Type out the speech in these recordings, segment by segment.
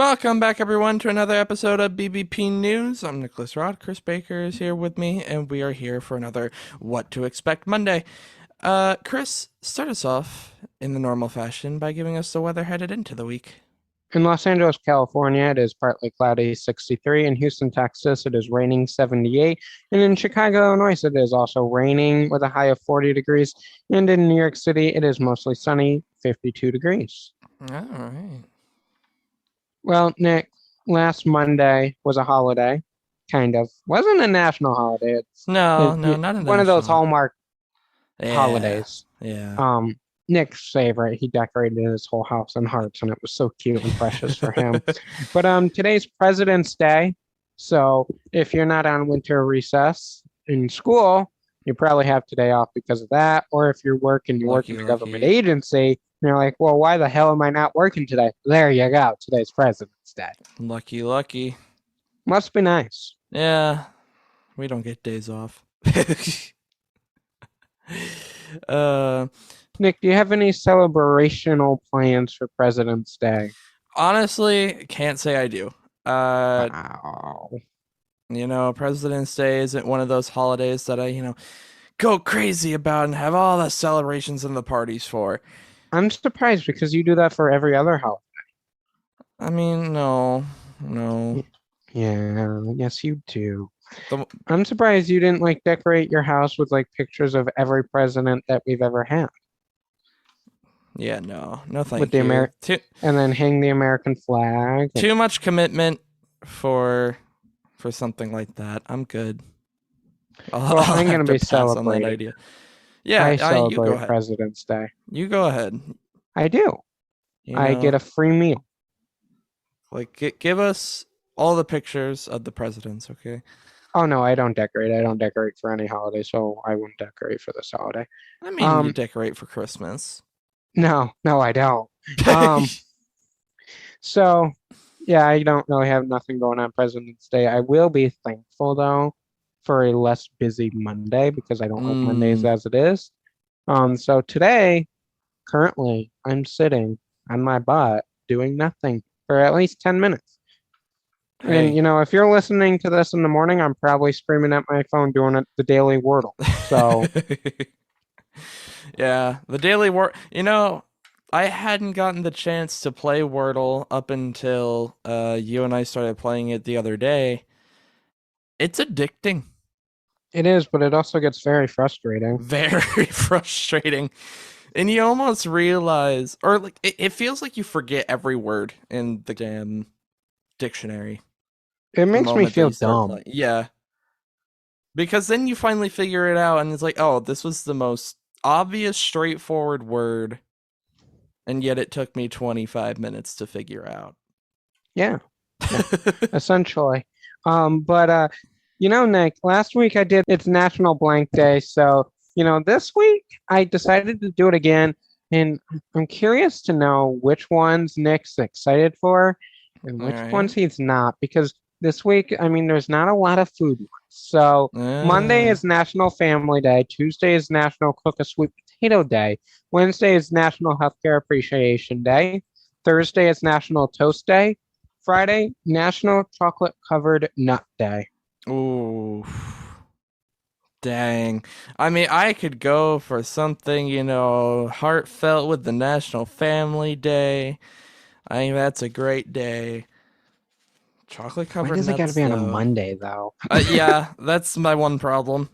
Welcome back, everyone, to another episode of BBP News. I'm Nicholas Rod. Chris Baker is here with me, and we are here for another What to Expect Monday. Chris, start us off in the normal fashion by giving us the weather headed into the week. In Los Angeles, California, it is partly cloudy, 63. In Houston, Texas, it is raining, 78. And in Chicago, Illinois, it is also raining with a high of 40 degrees. And in New York City, it is mostly sunny, 52 degrees. All right. Well, Nick, last Monday was a holiday, kind of. Wasn't a national holiday. No, no, not a One of those national. Hallmark Yeah, holidays. yeah. Um, Nick's favorite. He decorated his whole house in hearts, and it was so cute and precious for him. But today's President's Day, so if you're not on winter recess in school, you probably have today off because of that. Or if you're working, you work Lucky, in a government lucky. agency, and you're like, well, why the hell am I not working today? There you go. Today's President's Day. Lucky, lucky. Must be nice. Yeah, we don't get days off. uh, Nick, do you have any celebrational plans for President's Day? honestly, can't say I do. Uh, Wow. President's Day isn't one of those holidays that I go crazy about and have all the celebrations and the parties for. I'm surprised because you do that for every other holiday. I mean, no, no. Yeah, yes, you do. The, I'm surprised you didn't like decorate your house with like pictures of every president that we've ever had yeah, no, no, with thank the you. and then hang the American flag. Too much commitment for something like that. I'm good. I'll, Well, I'll I'm have gonna to be pass on that celebrating. idea. Yeah, I you go celebrate ahead. President's Day. You go ahead. I do. You I get know, a free meal. like give us all the pictures of the presidents, okay? Oh no, I don't decorate. I don't decorate for any holiday, so I won't decorate for this holiday. I mean, you Um, decorate for Christmas. no, I don't. Um, so yeah, I don't really have nothing going on President's Day. I will be thankful though for a less busy Monday because I don't like Mondays Mm, as it is. So today, currently, I'm sitting on my butt doing nothing for at least 10 minutes. And hey. if you're listening to this in the morning, I'm probably screaming at my phone doing it the daily Wordle. So Yeah, the daily Word. I hadn't gotten the chance to play Wordle up until you and I started playing it the other day. It's addicting. it is, but it also gets very frustrating. Very frustrating. And you almost realize, or like, it feels like you forget every word in the damn dictionary It the makes me moment that feel you start dumb. playing. Yeah. Because then you finally figure it out, and it's like, oh, this was the most obvious, straightforward word, and yet it took me 25 minutes to figure out. Yeah, yeah, essentially. But Nick, last week I did it's National Blank Day, so this week I decided to do it again, and I'm curious to know which ones Nick's excited for and All which right. ones he's not, because this week, I mean, there's not a lot of food ones. So Monday Uh, is National Family Day, Tuesday is National Cook a Sweet Potato Day, Wednesday is National Healthcare Appreciation Day, Thursday is National Toast Day. Friday, National Chocolate Covered Nut Day. ooh. Dang. I mean, I could go for something heartfelt with the National Family Day. I think that's a great day. Chocolate Why covered does it got to nuts, be on a though. Monday, though? Yeah, that's my one problem.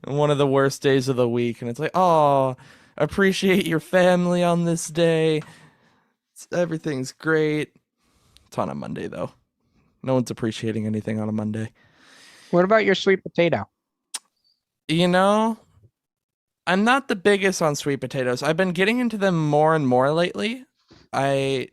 One of the worst days of the week, and it's like, oh, appreciate your family on this day. Everything's great. It's on a Monday, though. No one's appreciating anything on a Monday. What about your sweet potato? You know, I'm not the biggest on sweet potatoes. I've been getting into them more and more lately. I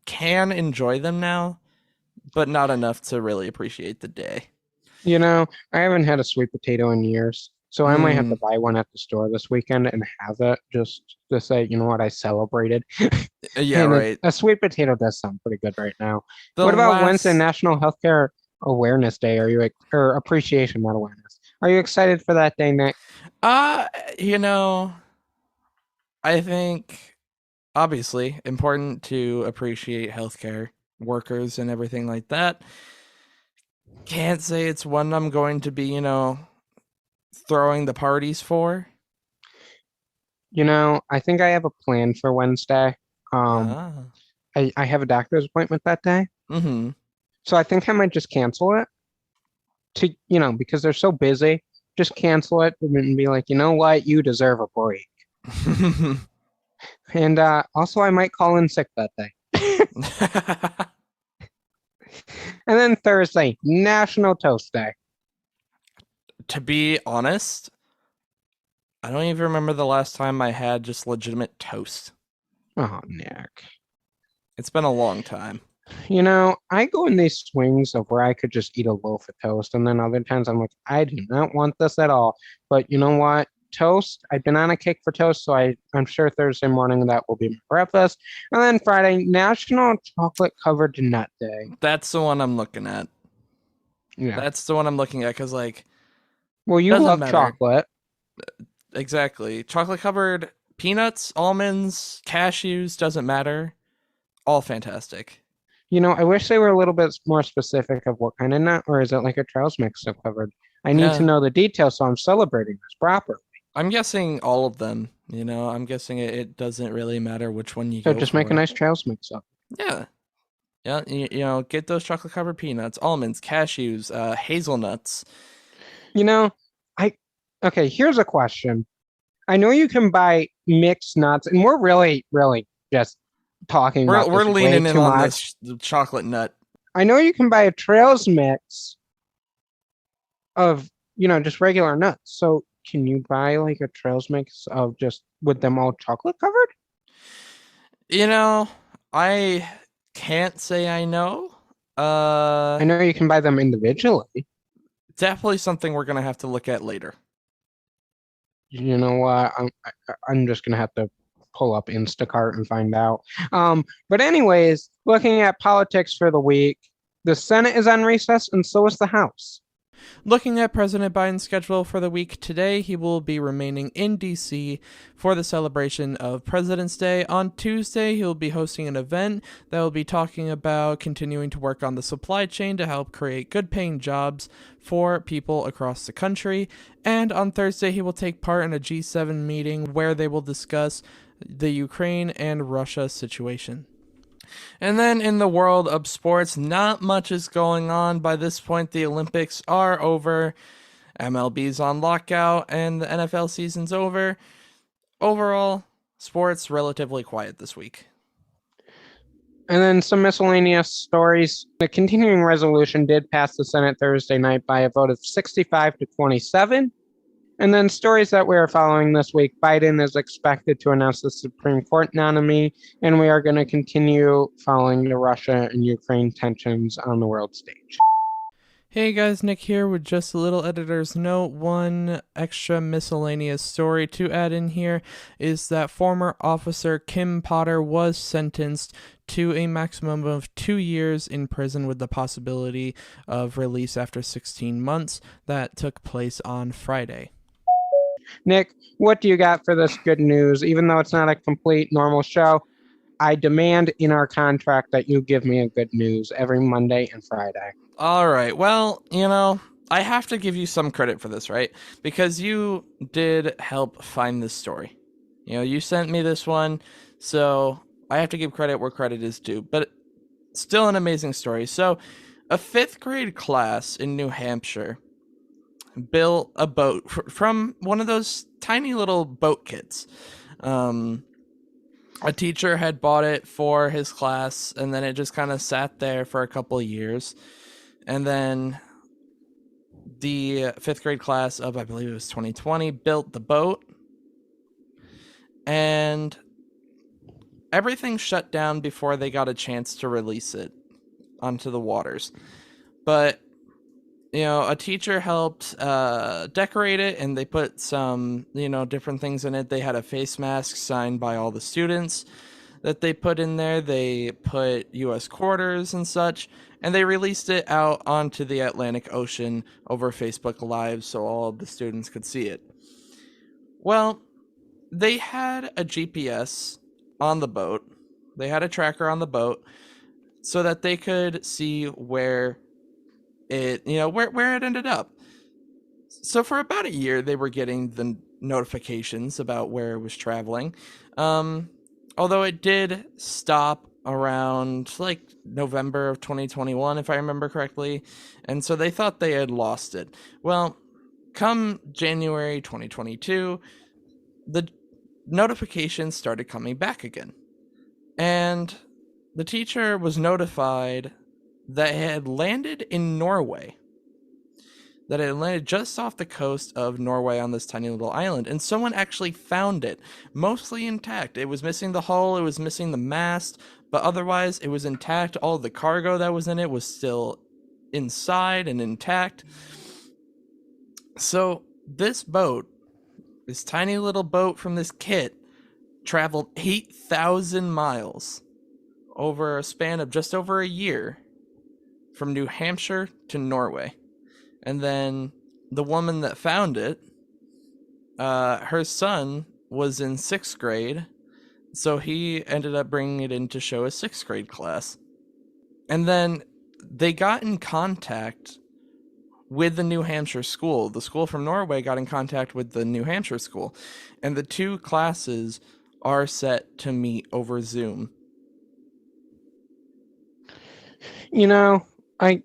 can enjoy them now, but not enough to really appreciate the day. I haven't had a sweet potato in years, so I might have Mm, to buy one at the store this weekend and have it just to say, you know what, I celebrated. yeah, And right. a sweet potato does sound pretty good right now. The What about Wednesday, last, National Healthcare Awareness Day? Or appreciation, not awareness? Are you excited for that day, Nick? uh, you know, I think. obviously important to appreciate healthcare workers and everything like that. Can't say it's one I'm going to be, throwing the parties for. I think I have a plan for Wednesday. Um, Ah. I have a doctor's appointment that day, Mm-hmm. so I think I might just cancel it because they're so busy. Just cancel it and be like, you know what, you deserve a break. And also, I might call in sick that day. And then Thursday, National Toast Day. To be honest, I don't even remember the last time I had just legitimate toast. Oh, Nick. It's been a long time. I go in these swings of where I could just eat a loaf of toast, and then other times I'm like, I do not want this at all. But you know what? Toast, I've been on a kick for toast, so I'm sure Thursday morning that will be my breakfast. And then Friday, National Chocolate Covered Nut Day. That's the one I'm looking at. Yeah. That's the one I'm looking at because, Well, you doesn't love matter. chocolate. Exactly. Chocolate covered peanuts, almonds, cashews, doesn't matter. All fantastic. I wish they were a little bit more specific of what kind of nut, or is it like a trails mix still covered? I need to Yeah. know the details so I'm celebrating this properly. I'm guessing all of them. I'm guessing it doesn't really matter which one you So go just make a for. nice trails mix up. Yeah. Yeah. Get those chocolate covered peanuts, almonds, cashews, hazelnuts. You know, I okay, here's a question. I know you can buy mixed nuts, and we're really, really just talking We're about we're this way leaning in too on much. this chocolate nut. I know you can buy a trails mix of, just regular nuts. So can you buy like a trails mix of just with them all chocolate covered? You know, I can't say I know. I know you can buy them individually. Definitely something we're gonna have to look at later. You know what? I'm just gonna have to pull up Instacart and find out. But anyways, looking at politics for the week, the Senate is on recess and so is the House. Looking at President Biden's schedule for the week today, he will be remaining in D.C. for the celebration of President's Day. On Tuesday, he'll be hosting an event that will be talking about continuing to work on the supply chain to help create good paying jobs for people across the country. And on Thursday, he will take part in a G7 meeting where they will discuss the Ukraine and Russia situation. And then in the world of sports, not much is going on. By this point, the Olympics are over, MLB's on lockout, and the NFL season's over. Overall, sports relatively quiet this week. And then some miscellaneous stories. The continuing resolution did pass the Senate Thursday night by a vote of 65 to 27. And then stories that we are following this week, Biden is expected to announce the Supreme Court nominee, and we are going to continue following the Russia and Ukraine tensions on the world stage. Hey guys, Nick here with just a little editor's note. One extra miscellaneous story to add in here is that former officer Kim Potter was sentenced to a maximum of 2 years in prison with the possibility of release after 16 months. That took place on Friday. Nick, what do you got for this good news? Even though it's not a complete normal show, I demand in our contract that you give me a good news every Monday and Friday. All right. Well, I have to give you some credit for this, right? Because you did help find this story. You sent me this one, so I have to give credit where credit is due. But still an amazing story. So, a fifth grade class in New Hampshire built a boat from one of those tiny little boat kits. A teacher had bought it for his class, and then it just kind of sat there for a couple of years. And then the fifth grade class of, I believe it was 2020, built the boat, and everything shut down before they got a chance to release it onto the waters. But a teacher helped decorate it, and they put some different things in it. They had a face mask signed by all the students that they put in there. They put U.S. quarters and such, and they released it out onto the Atlantic Ocean over Facebook Live so all of the students could see it. Well, they had a GPS on the boat. They had a tracker on the boat so that they could see where where it ended up. So for about a year, they were getting the notifications about where it was traveling. Although it did stop around like November of 2021, if I remember correctly. And so they thought they had lost it. Well, come January 2022, the notifications started coming back again. And the teacher was notified that it had landed in Norway. That it landed just off the coast of Norway on this tiny little island, and someone actually found it, mostly intact. It was missing the hull, it was missing the mast, but otherwise it was intact. All the cargo that was in it was still inside and intact. So this boat, this tiny little boat from this kit, traveled 8,000 miles over a span of just over a year from New Hampshire to Norway. And then the woman that found it, her son was in 6th grade, so he ended up bringing it in to show his 6th grade class. And then they got in contact with the New Hampshire school. The school from Norway got in contact with the New Hampshire school, and the two classes are set to meet over Zoom. You know, I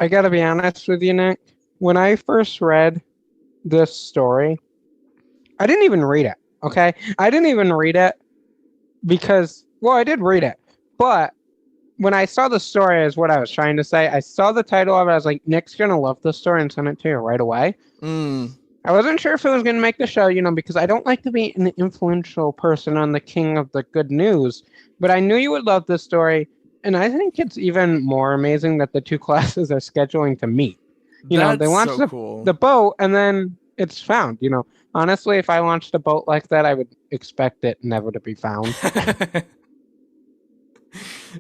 gotta be honest with you, Nick. When I first read this story, I didn't even read it, okay? I didn't even read it because, well, I did read it. But when I saw the story, is what I was trying to say. I saw the title of it. I was like, Nick's gonna love this story and send it to you right away. I wasn't sure if it was gonna make the show, because I don't like to be an influential person on the king of the good news. But I knew you would love this story. And I think it's even more amazing that the two classes are scheduling to meet. They launched the boat and then it's found. Honestly, if I launched a boat like that, I would expect it never to be found.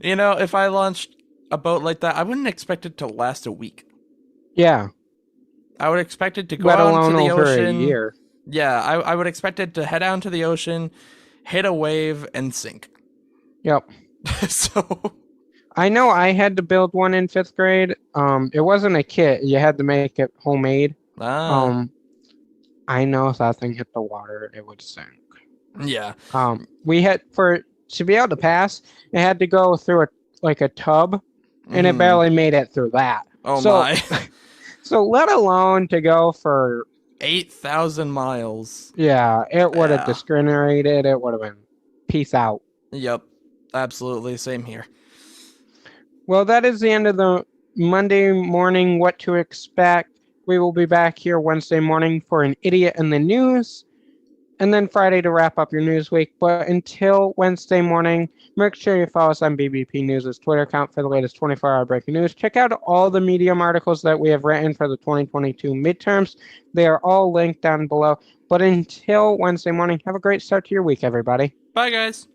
If I launched a boat like that, I wouldn't expect it to last a week. Yeah. I would expect it to go out into the ocean. A year. Yeah, I would expect it to head out into the ocean, hit a wave, and sink. Yep. So I know I had to build one in 5th grade. It wasn't a kit. You had to make it homemade. I know if that thing hit the water, it would sink. Yeah. We had to be able to pass, it had to go through a tub, and it barely made it through that. Oh my. So let alone to go for 8,000 miles. Yeah, it would have discriminated. It would have been peace out. Yep. Absolutely. Same here. Well, that is the end of the Monday morning What to Expect. We will be back here Wednesday morning for an Idiot in the News, and then Friday to wrap up your news week. But until Wednesday morning, make sure you follow us on BBP News' Twitter account for the latest 24-hour breaking news. Check out all the Medium articles that we have written for the 2022 midterms. They are all linked down below. But until Wednesday morning, have a great start to your week, everybody. Bye, guys.